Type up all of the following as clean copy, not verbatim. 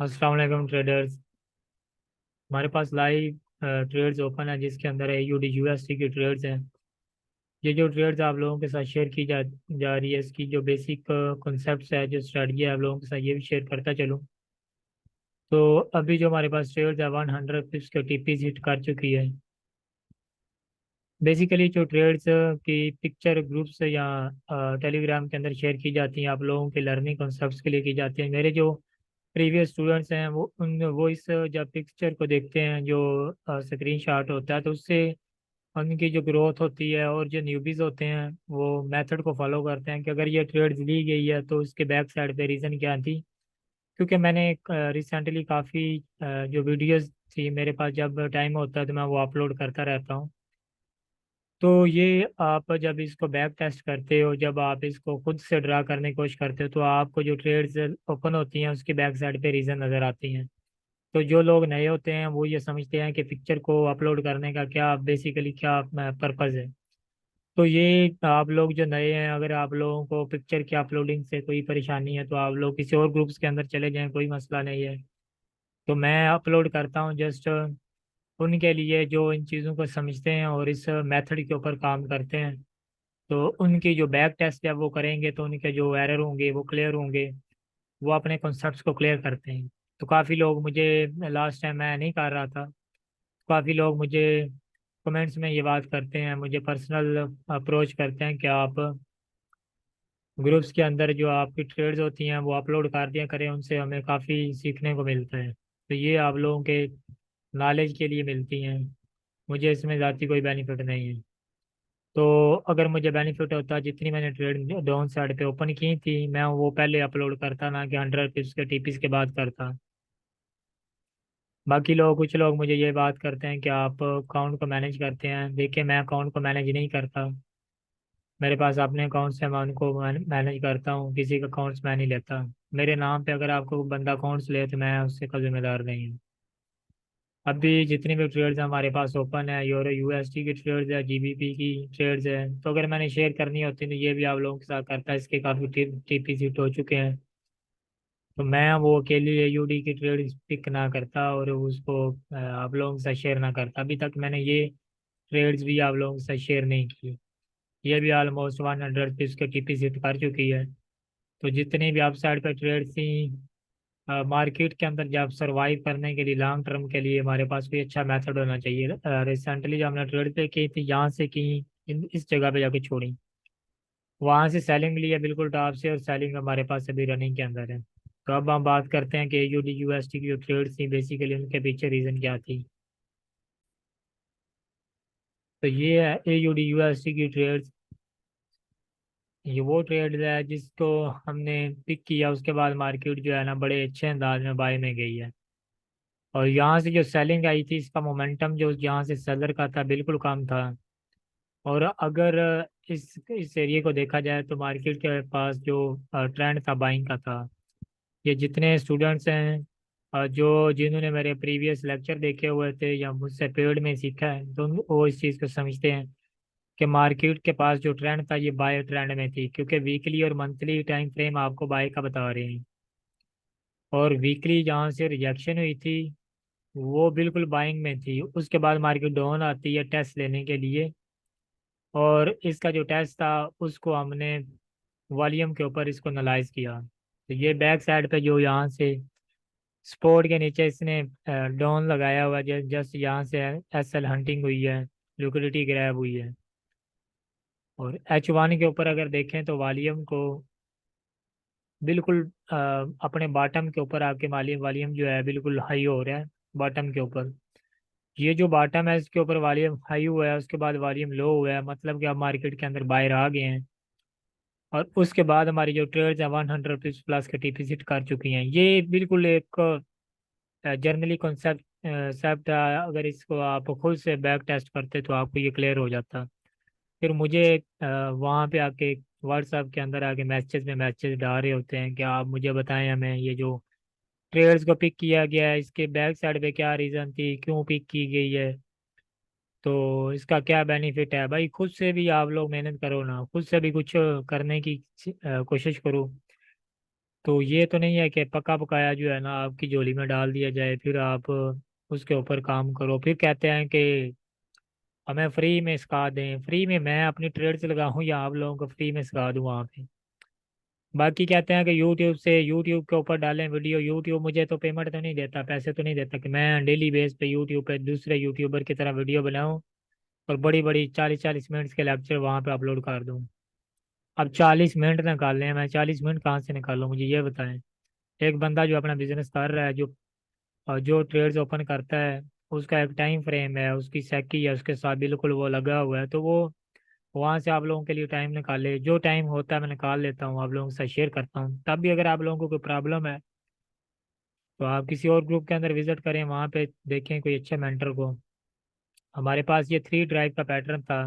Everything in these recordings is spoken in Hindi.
अस्सलाम वालेकुम ट्रेडर्स। हमारे पास लाइव ट्रेड्स ओपन है जिसके अंदर AUD USD की ट्रेड्स हैं। ये जो ट्रेड्स आप लोगों के साथ शेयर की जा रही है, इसकी जो बेसिक कॉन्सेप्ट्स है, जो स्ट्रेटजी है, आप लोगों के साथ ये भी शेयर करता चलूँ। तो अभी जो हमारे पास ट्रेड्स है 100 पिप्स के TPs हिट कर चुकी है। बेसिकली जो ट्रेड्स की पिक्चर ग्रुप्स या टेलीग्राम के अंदर शेयर की जाती हैं, आप लोगों के लर्निंग कॉन्सेप्ट्स के लिए की जाती हैं। मेरे जो प्रीवियस स्टूडेंट्स हैं वो इस जब पिक्चर को देखते हैं, जो स्क्रीन शॉट होता है, तो उससे उनकी जो ग्रोथ होती है, और जो न्यूबीज होते हैं वो मेथड को फॉलो करते हैं कि अगर ये ट्रेड्स ली गई है तो उसके बैक साइड पे रीज़न क्या थी। क्योंकि मैंने रिसेंटली काफ़ी जो वीडियोस थी मेरे पास, जब टाइम होता है तो मैं वो अपलोड करता रहता हूँ। तो ये आप जब इसको बैक टेस्ट करते हो, जब आप इसको खुद से ड्रा करने की कोशिश करते हो, तो आपको जो ट्रेड्स ओपन होती हैं उसकी बैक साइड पे रीज़न नज़र आती हैं। तो जो लोग नए होते हैं वो ये समझते हैं कि पिक्चर को अपलोड करने का क्या बेसिकली क्या पर्पज़ है। तो ये आप लोग जो नए हैं, अगर आप लोगों को पिक्चर की अपलोडिंग से कोई परेशानी है तो आप लोग किसी और ग्रुप्स के अंदर चले जाएं, कोई मसला नहीं है। तो मैं अपलोड करता हूँ जस्ट उनके लिए जो इन चीज़ों को समझते हैं और इस मेथड के ऊपर काम करते हैं। तो उनकी जो बैक टेस्ट जब वो करेंगे तो उनके जो एरर होंगे वो क्लियर होंगे, वो अपने कॉन्सेप्ट्स को क्लियर करते हैं। तो काफ़ी लोग मुझे, लास्ट टाइम मैं नहीं कर रहा था, काफ़ी लोग मुझे कमेंट्स में ये बात करते हैं, मुझे पर्सनल अप्रोच करते हैं कि आप ग्रुप्स के अंदर जो आपकी ट्रेड्स होती हैं वो अपलोड कर दिया करें, उनसे हमें काफ़ी सीखने को मिलता है। तो ये आप लोगों के नॉलेज के लिए मिलती हैं, मुझे इसमें ज़ाती कोई बेनिफिट नहीं है। तो अगर मुझे बेनिफिट होता, जितनी मैंने ट्रेड डाउन साइड पे ओपन की थी मैं वो पहले अपलोड करता, ना कि 100 पिप्स के TPs के बाद करता। बाकी लोग, कुछ लोग मुझे ये बात करते हैं कि आप अकाउंट को मैनेज करते हैं। देखिए, मैं अकाउंट को मैनेज नहीं करता। मेरे पास अपने अकाउंट्स हैं, मैं उनको मैनेज करता हूँ, किसी का अकाउंट्स मैं नहीं लेता। मेरे नाम पे अगर आपको बंदा अकाउंट्स ले तो मैं उससे का जिम्मेदार नहीं हूँ। अभी जितनी भी ट्रेड्स हमारे पास ओपन है, यूरो USD की ट्रेड्स है, GBP की ट्रेड्स है, तो अगर मैंने शेयर करनी होती तो ये भी आप लोगों के साथ करता है। इसके काफ़ी TPs हिट हो चुके हैं। तो मैं वो अकेली AUD की ट्रेड पिक ना करता और उसको आप लोगों के साथ शेयर ना करता। अभी तक मैंने ये ट्रेड्स भी आप लोगों के साथ शेयर नहीं की। ये भी ऑलमोस्ट 100 के TPs हिट कर चुकी है। तो जितनी भी आप साइड पर ट्रेड थी, मार्केट के अंदर जब सरवाइव करने के लिए, लॉन्ग टर्म के लिए, हमारे पास कोई अच्छा मेथड होना चाहिए। रिसेंटली जो हमने ट्रेड पे की थी, यहाँ से की, इस जगह पे जाके छोड़ी, वहाँ से सेलिंग लिया बिल्कुल टॉप से, और सेलिंग हमारे पास अभी रनिंग के अंदर है। तो अब हम बात करते हैं कि AUD USD की जो ट्रेड थी, बेसिकली उनके पीछे रीज़न क्या थी। तो ये है AUD USD की ट्रेड। ये वो ट्रेड है जिसको हमने पिक किया, उसके बाद मार्केट जो है ना बड़े अच्छे अंदाज में बाय में गई है। और यहाँ से जो सेलिंग आई थी, इसका मोमेंटम जो यहाँ से सेलर का था बिल्कुल कम था। और अगर इस एरिए को देखा जाए तो मार्केट के पास जो ट्रेंड था बाइंग का था। ये जितने स्टूडेंट्स हैं जो जिन्होंने मेरे प्रीवियस लेक्चर देखे हुए थे या मुझसे पेड में सीखा है, तो वो इस चीज़ को समझते हैं कि मार्केट के पास जो ट्रेंड था ये बाय ट्रेंड में थी, क्योंकि वीकली और मंथली टाइम फ्रेम आपको बाय का बता रहे हैं। और वीकली जहाँ से रिजेक्शन हुई थी वो बिल्कुल बाइंग में थी। उसके बाद मार्केट डाउन आती है टेस्ट लेने के लिए, और इसका जो टेस्ट था उसको हमने वॉल्यूम के ऊपर इसको एनालाइज किया। तो ये बैक साइड पे जो यहाँ से सपोर्ट के नीचे इसने डाउन लगाया हुआ, जस्ट यहाँ से SL हंटिंग हुई है, लिक्विडिटी ग्रैब हुई है। और H1 के ऊपर अगर देखें तो वॉल्यूम को बिल्कुल अपने बॉटम के ऊपर आके वॉल्यूम वॉल्यूम जो है बिल्कुल हाई हो रहा है बॉटम के ऊपर। ये जो बॉटम है इसके ऊपर वॉल्यूम हाई हुआ है, उसके बाद वॉल्यूम लो हुआ है, मतलब कि आप मार्केट के अंदर बाहर आ गए हैं। और उसके बाद हमारी जो ट्रेड्स है 100 प्लस के डिफिसिट कर चुकी हैं। ये बिल्कुल एक जर्नली कॉन्सेप्ट सेप्ट है। अगर इसको आप खुद से बैक टेस्ट करते तो आपको ये क्लियर हो जाता। फिर मुझे वहाँ पे आके व्हाट्सएप के अंदर आके मैसेज डाल रहे होते हैं कि आप मुझे बताएं, हमें ये जो ट्रेड्स को पिक किया गया है इसके बैक साइड पे क्या रीज़न थी, क्यों पिक की गई है, तो इसका क्या बेनिफिट है। भाई खुद से भी आप लोग मेहनत करो ना, खुद से भी कुछ करने की कोशिश करो। तो ये तो नहीं है कि पका पकाया जो है ना आपकी झोली में डाल दिया जाए, फिर आप उसके ऊपर काम करो, फिर कहते हैं कि हमें फ्री में सिखा दें। फ्री में मैं अपनी ट्रेड से लगाऊं या आप लोगों को फ्री में सिखा दूं वहाँ पे? बाकी कहते हैं कि यूट्यूब से, यूट्यूब के ऊपर डालें वीडियो। यूट्यूब मुझे तो पेमेंट तो नहीं देता, पैसे तो नहीं देता कि मैं डेली बेस पे यूट्यूब पे दूसरे यूट्यूबर की तरह वीडियो बनाऊं और बड़ी बड़ी 40-40 मिनट के लेक्चर वहाँ पे अपलोड कर दूं। अब 40 मिनट निकालने हैं, मैं 40 मिनट कहाँ से निकालूं, मुझे ये बताएं। एक बंदा जो अपना बिजनेस कर रहा है, जो ट्रेड्स ओपन करता है, उसका एक टाइम फ्रेम है, उसकी सेकी है उसके साथ बिल्कुल वो लगा हुआ है, तो वो वहाँ से आप लोगों के लिए टाइम निकाले। जो टाइम होता है मैं निकाल लेता हूँ, आप लोगों के साथ शेयर करता हूँ। तब भी अगर आप लोगों को कोई प्रॉब्लम है तो आप किसी और ग्रुप के अंदर विजिट करें, वहाँ पे देखें कोई अच्छे मेंटर को। हमारे पास ये 3 ड्राइव का पैटर्न था,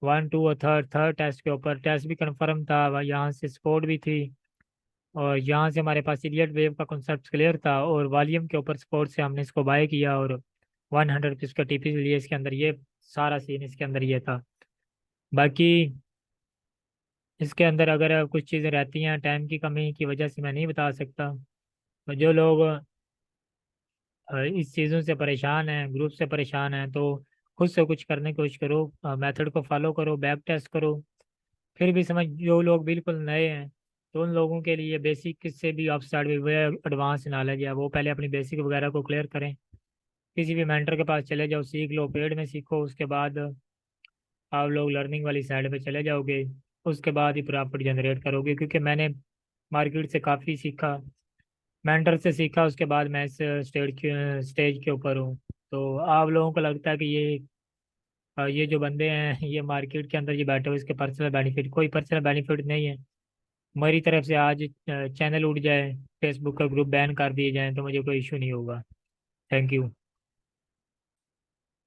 1 2 और थर्ड। थर्ड टेस्ट के ऊपर टेस्ट भी कंफर्म था, यहाँ से सपोर्ट भी थी, और यहाँ से हमारे पास इलियट वेव का कॉन्सेप्ट क्लियर था, और वॉल्यूम के ऊपर सपोर्ट से हमने इसको बाय किया और 100 रुपीज़ का टीपी लिए इसके अंदर। ये सारा सीन इसके अंदर ये था। बाकी इसके अंदर अगर कुछ चीज़ें रहती हैं, टाइम की कमी की वजह से मैं नहीं बता सकता। तो जो लोग इस चीज़ों से परेशान हैं, ग्रुप से परेशान हैं, तो खुद से कुछ करने की कोशिश करो, मेथड को फॉलो करो, बैक टेस्ट करो। फिर भी समझ, जो लोग बिल्कुल नए हैं तो उन लोगों के लिए बेसिक से भी आप स्टार्ट, भी एडवांस नॉलेज है, वो पहले अपनी बेसिक वगैरह को क्लियर करें। किसी भी मेंटर के पास चले जाओ, सीख लो, पेड में सीखो, उसके बाद आप लोग लर्निंग वाली साइड पे चले जाओगे। उसके बाद ही प्रॉफिट जनरेट करोगे, क्योंकि मैंने मार्केट से काफ़ी सीखा, मेंटर से सीखा, उसके बाद मैं इस स्टेज के ऊपर हूँ। तो आप लोगों को लगता है कि ये जो बंदे हैं ये मार्केट के अंदर ये बैठे हुए, इसके पर्सनल बेनिफिट, कोई पर्सनल बेनिफिट नहीं है। मेरी तरफ से आज चैनल उठ जाए, फेसबुक का ग्रुप बैन कर दिए जाए, तो मुझे कोई इशू नहीं होगा। Thank you.